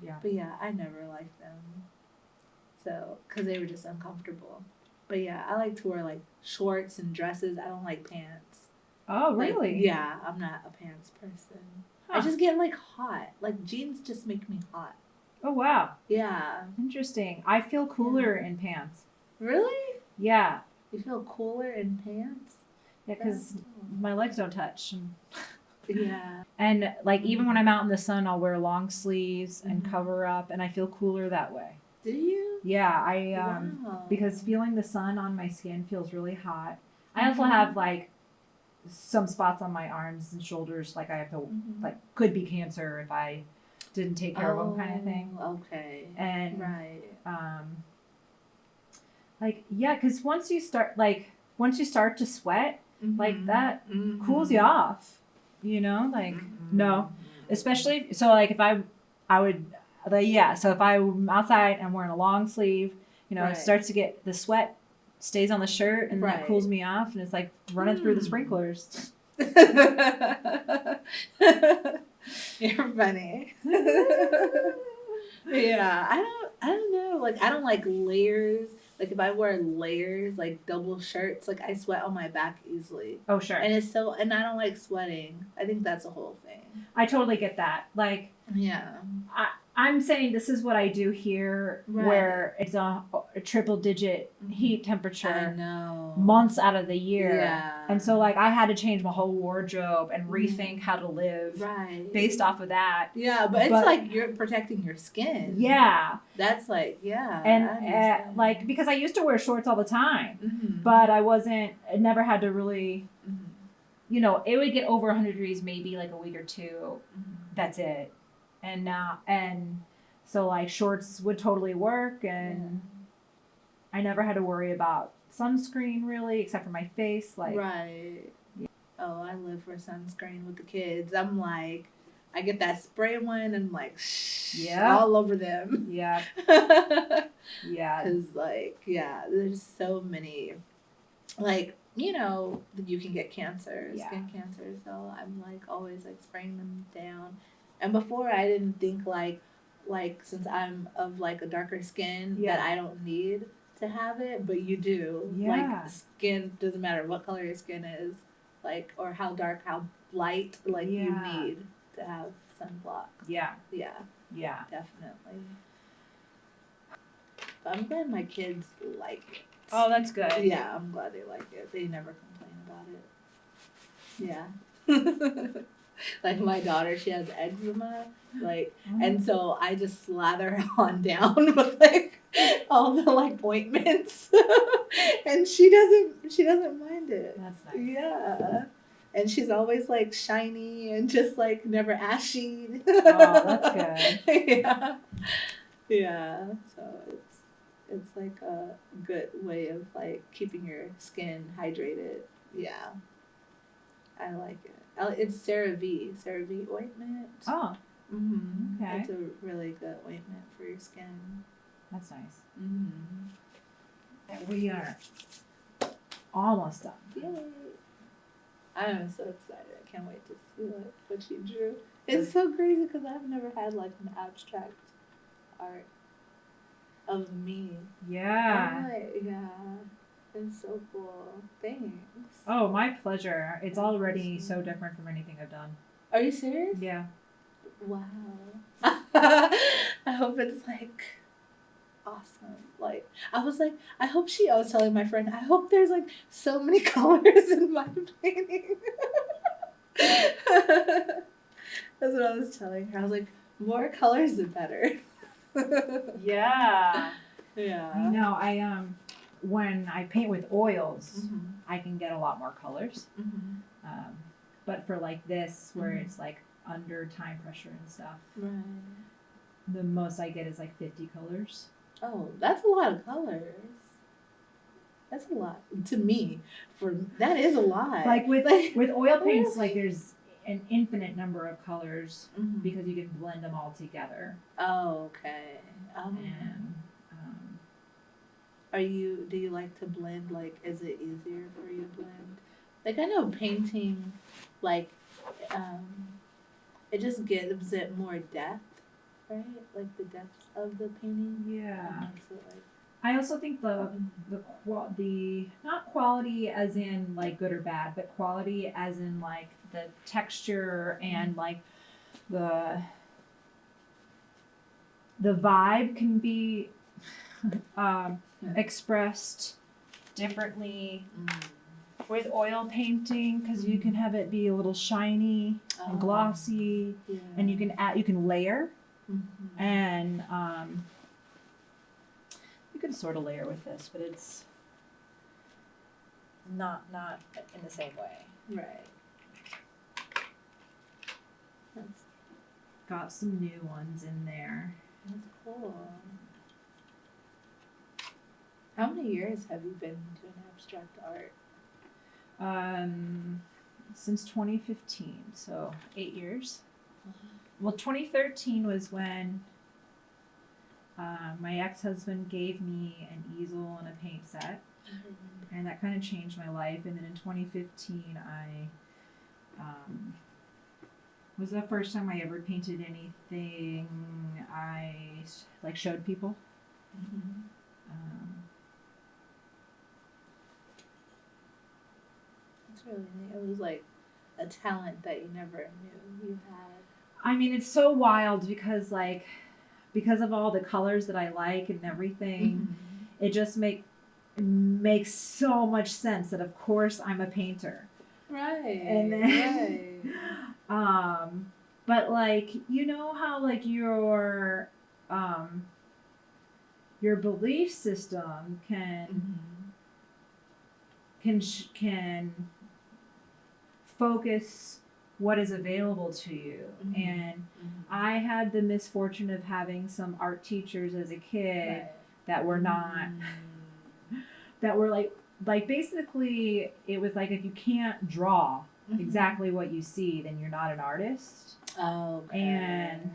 Yeah. but yeah, I never liked them. So because they were just uncomfortable. But yeah, I like to wear like shorts and dresses. I don't like pants. Oh, really? Like, yeah, I'm not a pants person. Huh. I just get like hot. Like jeans just make me hot. Oh, wow. Yeah. Interesting. I feel cooler in pants. Really? Yeah. You feel cooler in pants? Yeah, because my legs don't touch. Yeah. And like even when I'm out in the sun, I'll wear long sleeves and cover up, and I feel cooler that way. Do you? Yeah, Wow. because feeling the sun on my skin feels really hot. I also have like some spots on my arms and shoulders, like I have to like could be cancer if I didn't take care of them, kind of thing. Okay. And right. like yeah, because once you start to sweat, like that cools you off. Like no, especially so like if I would like so if I'm outside and I'm wearing a long sleeve, it starts to get the sweat stays on the shirt and then it cools me off and it's like running through the sprinklers. You're funny. Yeah, I don't know. Like I don't like layers. Like if I wear layers, like double shirts, like I sweat on my back easily. Oh sure. And I don't like sweating. I think that's a whole thing. I totally get that. Like yeah. I'm saying this is what I do here, where it's a triple digit heat temperature. I know. Months out of the year. Yeah. And so like I had to change my whole wardrobe and rethink how to live based off of that. Yeah, but it's like you're protecting your skin. Yeah. That's like, yeah. And like, because I used to wear shorts all the time, but I never had to really, it would get over 100 degrees maybe like a week or two. That's it. And so like shorts would totally work, and I never had to worry about sunscreen really, except for my face. Like oh, I live for sunscreen with the kids. I'm like, I get that spray one and I'm like, all over them. Yeah. Yeah. Because like, there's so many, like, you can get cancer, skin cancer. So I'm like always like spraying them down. And before I didn't think like since I'm of like a darker skin that I don't need to have it, but you do. Like skin doesn't matter what color your skin is, like or how dark, how light, like you need to have sunblock. Yeah. Definitely. But I'm glad my kids like it. Oh, that's good. Yeah, I'm glad they like it. They never complain about it. Yeah. Like my daughter, she has eczema, like, and so I just slather her on down with like all the like ointments, and she doesn't mind it. That's nice. Yeah, and she's always like shiny and just like never ashy. Oh, that's good. Yeah. So it's like a good way of like keeping your skin hydrated. Yeah, I like it. It's CeraVe ointment. Oh. Okay. It's a really good ointment for your skin. That's nice. We are almost done. Yay. I'm so excited. I can't wait to see what you drew. It's so crazy because I've never had like an abstract art of me. Yeah. Yeah. It's so cool. Thanks. Oh, my pleasure. It's already so different from anything I've done. Are you serious? Yeah. Wow. I hope it's like awesome. Like I was telling my friend, I hope there's like so many colors in my painting. That's what I was telling her. I was like, more colors the better. Yeah. Yeah. I know. when I paint with oils, Mm-hmm. I can get a lot more colors. Mm-hmm. But for like this, where Mhm. it's like under time pressure and stuff, Right. the most I get is like 50 colors. Oh, that's a lot of colors. That's a lot to me. That is a lot. Like with oil paints, like Really? there's an infinite number of colors Mhm. because you can blend them all together. Oh, okay. And Do you like to blend? Like, is it easier for you to blend? Like, I know painting, like, it just gives it more depth, right? Like the depth of the painting. yeah, Makes it like. I also think the not quality as in like good or bad, but quality as in like the texture and like the vibe can be expressed differently with oil painting because you can have it be a little shiny and glossy, Yeah. and you can layer Mhm. and you can sort of layer with this, but it's not in the same way. Right. That's Got some new ones in there. cool. How many years have you been doing abstract art? Since 2015, so 8 years. Well, 2013 was when my ex-husband gave me an easel and a paint set, and that kind of changed my life. And then in 2015, I was the first time I ever painted anything I like showed people. Mm-hmm. That's really neat. It was like a talent that you never knew you had. I mean, it's so wild because of all the colors that I like and everything, it just makes so much sense that of course I'm a painter. Right. And then, but like, you know how like your belief system can focus what is available to you. And I had the misfortune of having some art teachers as a kid that were not that were like basically it was like if you can't draw exactly what you see, then you're not an artist. Okay. And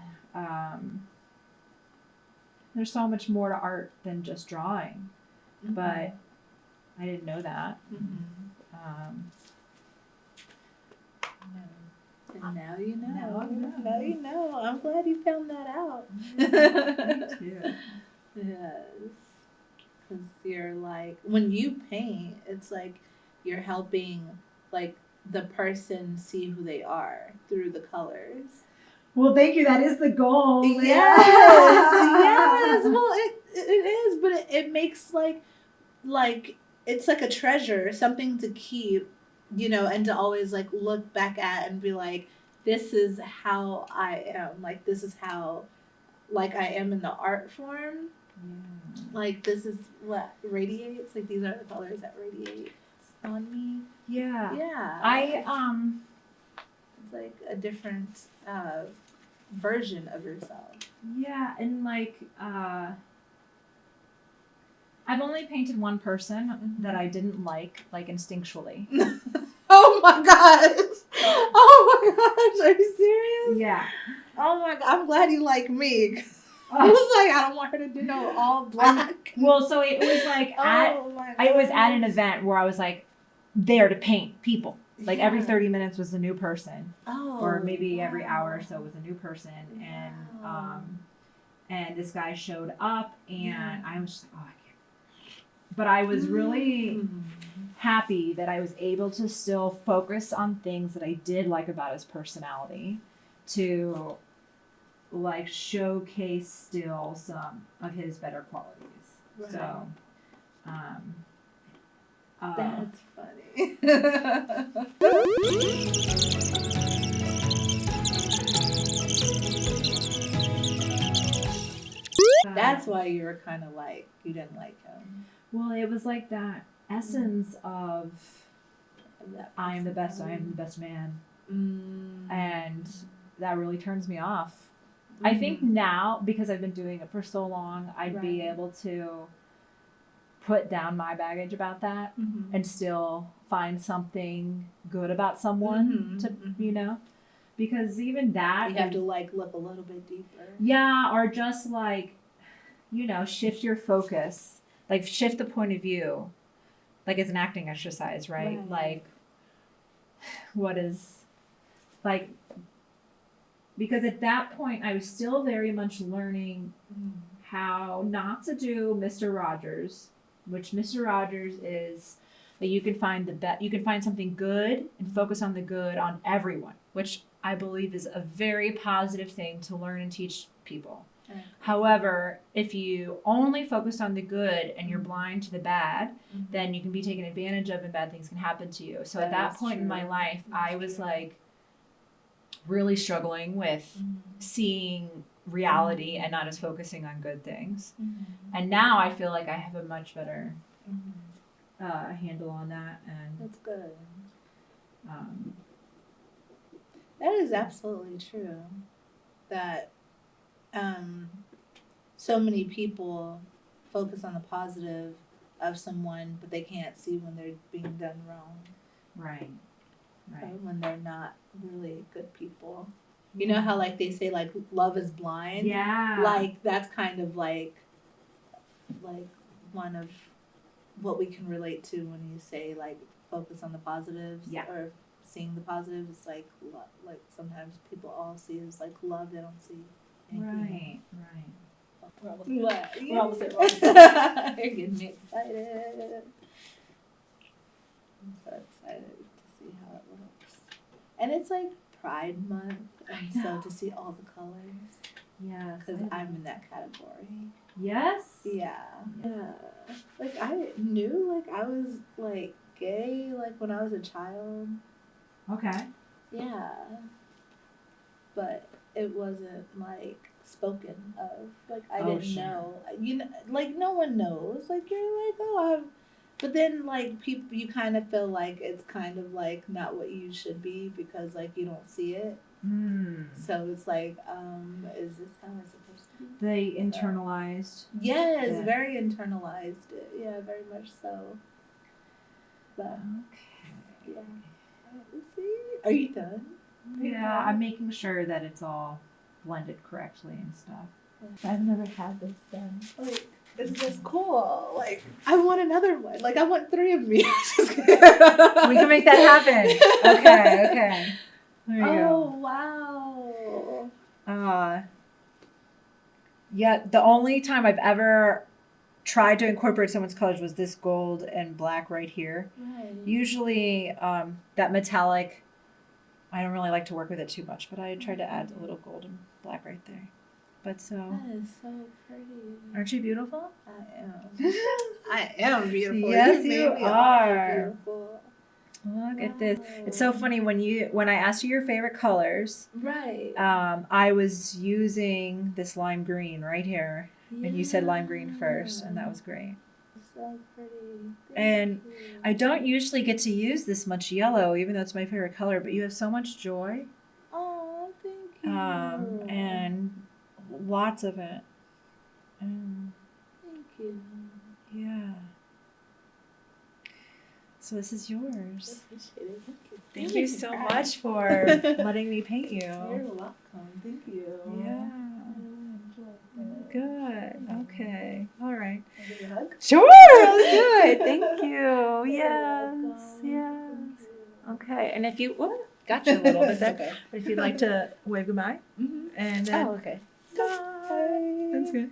there's so much more to art than just drawing, but I didn't know that. And now you know. Now you know. I'm glad you found that out. Me too. Yes. Because you're like, when you paint, it's like you're helping like the person see who they are through the colors. Well, thank you. That is the goal. Yes. Yes. Well, it is, but it makes like it's like a treasure, something to keep, and to always like look back at and be like, this is how I am. Like, this is how like I am in the art form. Yeah. Like, this is what radiates. Like, these are the colors that radiate on me. Yeah. Yeah. It's like a different version of yourself. Yeah, and like I've only painted one person that I didn't like instinctually. Oh my gosh! Oh my gosh! Are you serious? Yeah. Oh my god! I'm glad you like me. I was like, I don't want her to do no all black. Well, so it was like I was at an event where I was like there to paint people. Like every 30 minutes was a new person. Oh. Or maybe every hour or so was a new person. And this guy showed up and I was just like, oh, I can't. But I was really happy that I was able to still focus on things that I did like about his personality to like showcase still some of his better qualities. Right. So, that's funny. That's why you were kind of like, you didn't like him. Well, it was like that essence of That I am the best man. Mm. And that really turns me off. I think now, because I've been doing it for so long, I'd be able to put down my baggage about that and still find something good about someone you know, because even that you have to like look a little bit deeper. Yeah, or just like, you know, shift your focus, like shift the point of view, like it's an acting exercise, right? Like, what is, like, because at that point I was still very much learning how not to do Mr. Rogers, which Mr. Rogers is that you can find you can find something good and focus on the good on everyone, which I believe is a very positive thing to learn and teach people. Okay. However, if you only focus on the good and you're blind to the bad, then you can be taken advantage of and bad things can happen to you. So at that point in my life, I was like really struggling with seeing reality and not just focusing on good things. And now I feel like I have a much better handle on that. And that's good. That is absolutely true. That so many people focus on the positive of someone, but they can't see when they're being done wrong. Right. Or when they're not really good people. You know how like they say like love is blind? Yeah. Like that's kind of like one of what we can relate to when you say like focus on the positives or seeing the positives. Like sometimes people all see is like love, they don't see anything. Right. We're almost there. You're getting me excited. I'm so excited to see how it looks. And it's like Pride Month, and so to see all the colors. Yeah. Because I'm in that category. Yes? Yeah. Like I knew like I was like gay like when I was a child. Okay. Yeah. But it wasn't like spoken of. Like I didn't know. You know, like no one knows. Like you're like, oh, but then like people, you kind of feel like it's kind of like not what you should be because like you don't see it. So it's like, is this how it's supposed to be? They internalized. Yes, very internalized. Yeah, very much so. But yeah. Let's see. Are you done? Yeah, I'm making sure that it's all blended correctly and stuff. I've never had this done. Like, it's just cool. Like, I want another one. Like, I want 3 of me. We can make that happen. Okay. There you go. Wow. Yeah, the only time I've ever tried to incorporate someone's colors was this gold and black right here. Right. Usually, that metallic, I don't really like to work with it too much, but I tried to add a little gold and black right there. But so. That is so pretty. Aren't you beautiful? I am. I am beautiful. Yes, you are. Beautiful. Look at this. It's so funny when I asked you your favorite colors. Right. I was using this lime green right here, and you said lime green first, and that was great. So pretty. Thank you. I don't usually get to use this much yellow, even though it's my favorite color. But you have so much joy. Oh, thank you. And lots of it. Thank you. Yeah. So this is yours. I appreciate it. Thank you so much for letting me paint you. You're welcome. Thank you. Yeah. I really enjoyed it. Good. Okay. All right. Can I give you a hug? Sure. Let's do it. Thank you. Yes. Yes. Okay. And if you, got you a little bit there. Okay. But if you'd like to wave goodbye, and then Okay. bye. That's good.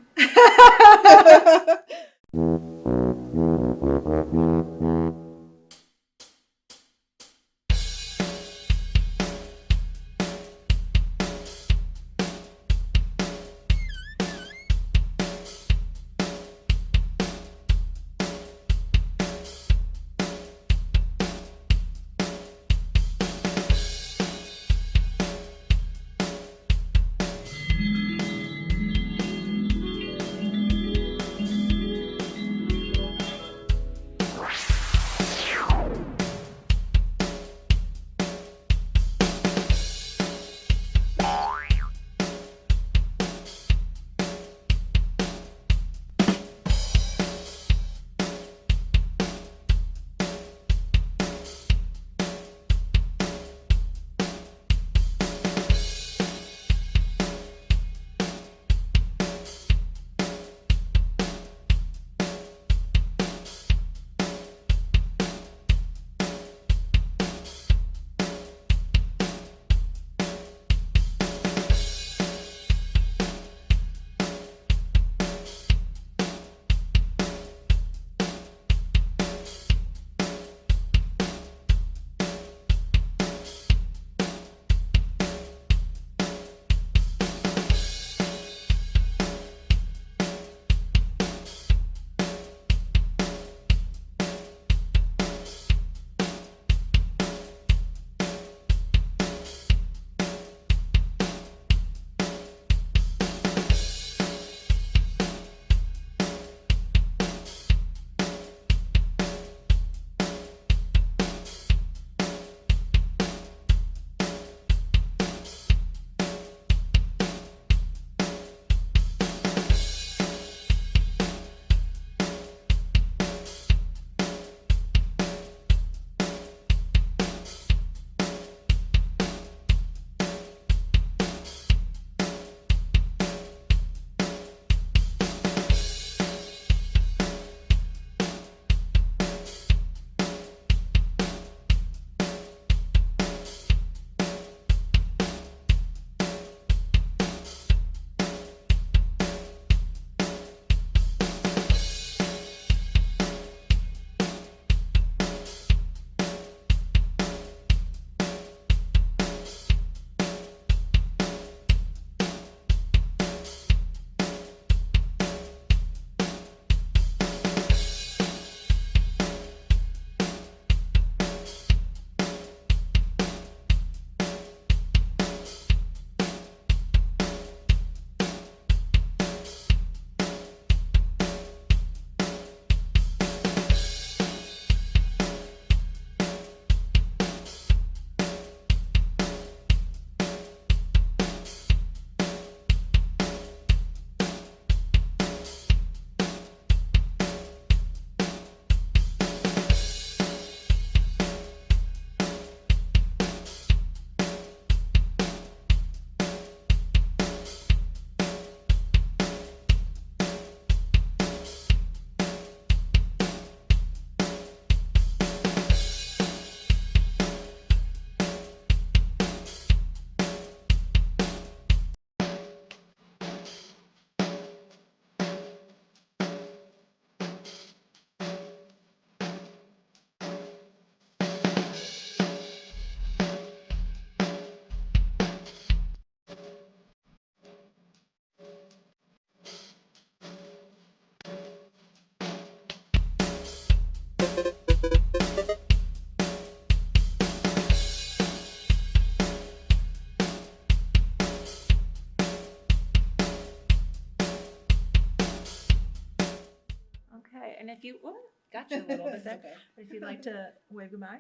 And if you, well, got you a little bit there. Okay. But if you'd like to wave goodbye,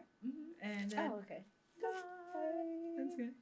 and then Oh, okay. bye. That's good.